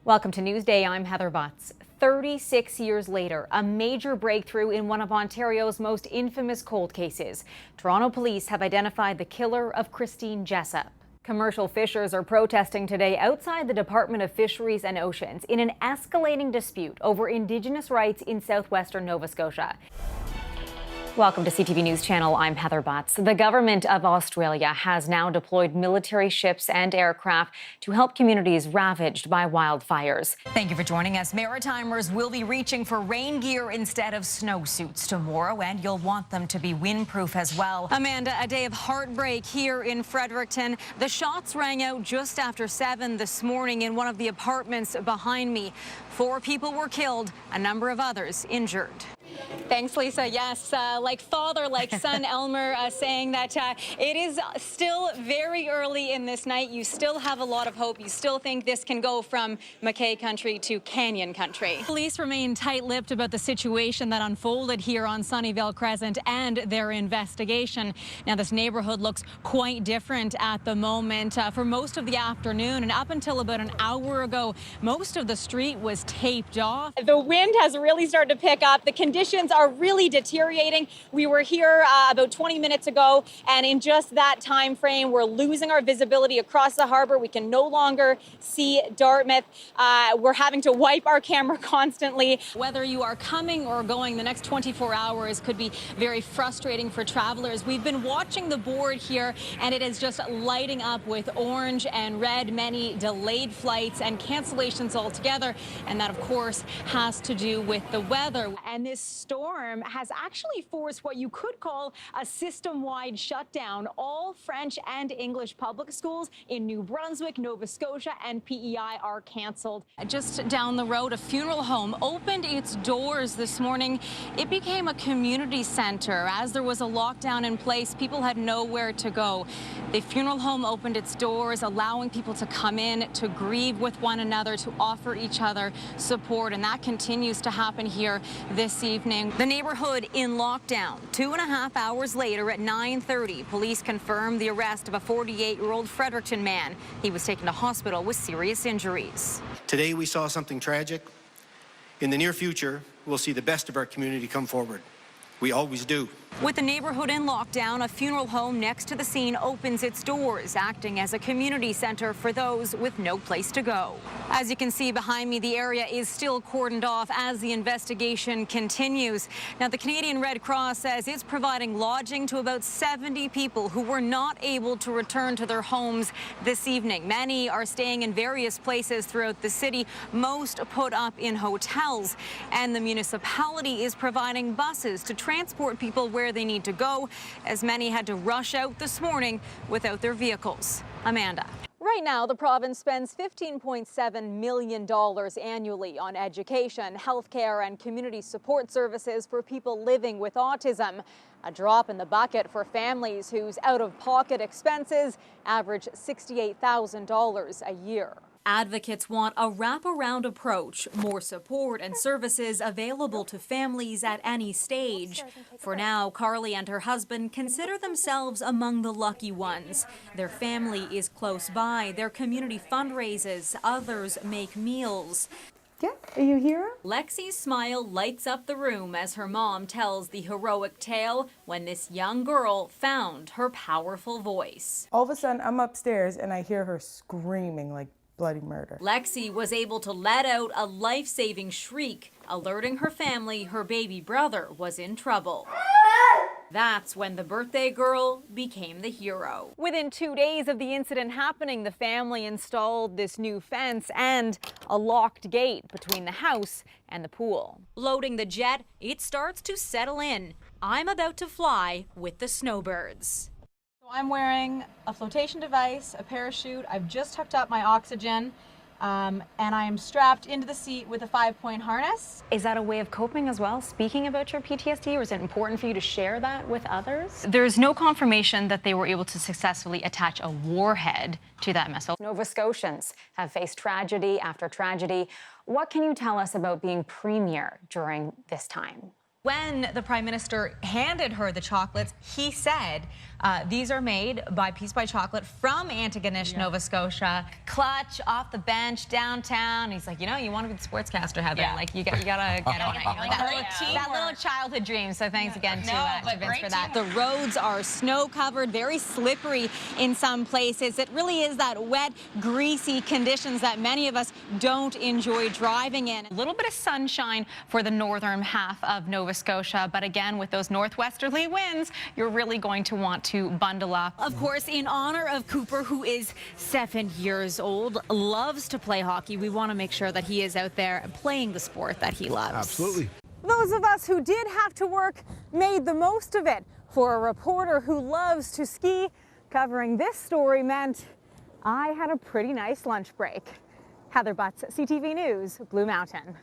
Welcome to Newsday. I'm Heather Butts. 36 years later, a major breakthrough in one of Ontario's most infamous cold cases. Toronto police have identified the killer of Christine Jessup. Commercial fishers are protesting today outside the Department of Fisheries and Oceans in an escalating dispute over Indigenous rights in southwestern Nova Scotia. Welcome to CTV News Channel. I'm Heather Butts. The government of Australia has now deployed military ships and aircraft to help communities ravaged by wildfires. Thank you for joining us. Maritimers will be reaching for rain gear instead of snowsuits tomorrow, and you'll want them to be windproof as well. Amanda, a day of heartbreak here in Fredericton. The shots rang out just after 7 this morning in one of the apartments behind me. 4 people were killed, a number of others injured. Thanks, Lisa. Yes, like father, like son, Elmer saying that it is still very early in this night. You still have a lot of hope. You still think this can go from Mackay country to Canyon country. Police remain tight-lipped about the situation that unfolded here on Sunnyvale Crescent and their investigation. Now, this neighborhood looks quite different at the moment. For most of the afternoon and up until about an hour ago, most of the street was taped off. The wind has really started to pick up. The conditions are really deteriorating. We were here about 20 minutes ago, and in just that time frame, we're losing our visibility across the harbor. We can no longer see Dartmouth. We're having to wipe our camera constantly. Whether you are coming or going, the next 24 hours could be very frustrating for travelers. We've been watching the board here, and it is just lighting up with orange and red. Many delayed flights and cancellations altogether, and that, of course, has to do with the weather. And this storm has actually forced what you could call a system-wide shutdown. All French and English public schools in New Brunswick, Nova Scotia, and PEI are canceled. Just down the road, a funeral home opened its doors this morning. It became a community center. As there was a lockdown in place, people had nowhere to go. The funeral home opened its doors, allowing people to come in, to grieve with one another, to offer each other support, and that continues to happen here this evening. The neighborhood in lockdown. 2.5 hours later at 9:30, police confirmed the arrest of a 48-year-old Fredericton man. He was taken to hospital with serious injuries. Today we saw something tragic. In the near future, we'll see the best of our community come forward. We always do. With the neighborhood in lockdown, a funeral home next to the scene opens its doors, acting as a community center for those with no place to go. As you can see behind me, the area is still cordoned off as the investigation continues. Now, the Canadian Red Cross says it's providing lodging to about 70 people who were not able to return to their homes this evening. Many are staying in various places throughout the city, most put up in hotels. And the municipality is providing buses to transport people where they need to go, as many had to rush out this morning without their vehicles. Amanda. Right now, the province spends $15.7 million annually on education, healthcare, and community support services for people living with autism. A drop in the bucket for families whose out-of-pocket expenses average $68,000 a year. Advocates want a wraparound approach, more support and services available to families at any stage. For now, Carly and her husband consider themselves among the lucky ones. Their family is close by, their community fundraises, others make meals. Yeah, are you here? Lexi's smile lights up the room as her mom tells the heroic tale when this young girl found her powerful voice. All of a sudden, I'm upstairs and I hear her screaming like bloody murder. Lexi was able to let out a life-saving shriek, alerting her family her baby brother was in trouble. That's when the birthday girl became the hero. Within 2 days of the incident happening, the family installed this new fence and a locked gate between the house and the pool. Loading the jet, it starts to settle in. I'm about to fly with the snowbirds. I'm wearing a flotation device, a parachute. I've just hooked up my oxygen, and I am strapped into the seat with a 5-point harness. Is that a way of coping as well, speaking about your PTSD, or is it important for you to share that with others? There's no confirmation that they were able to successfully attach a warhead to that missile. Nova Scotians have faced tragedy after tragedy. What can you tell us about being premier during this time? When the Prime Minister handed her the chocolates, he said, these are made by Peace by Chocolate from Antigonish, Nova Scotia. Clutch, off the bench, downtown. He's like, you know, you want to be the sportscaster, Heather. Yeah. Like, you gotta get on it. That little childhood dream. So thanks again to Vince for that. The roads are snow-covered, very slippery in some places. It really is that wet, greasy conditions that many of us don't enjoy driving in. A little bit of sunshine for the northern half of Nova Scotia, but again, with those northwesterly winds, you're really going to want to bundle up. Of course, in honor of Cooper, who is 7 years old, loves to play hockey, we want to make sure that he is out there playing the sport that he loves. Absolutely. Those of us who did have to work made the most of it. For a reporter who loves to ski, covering this story meant I had a pretty nice lunch break. Heather Butts, CTV News, Blue Mountain.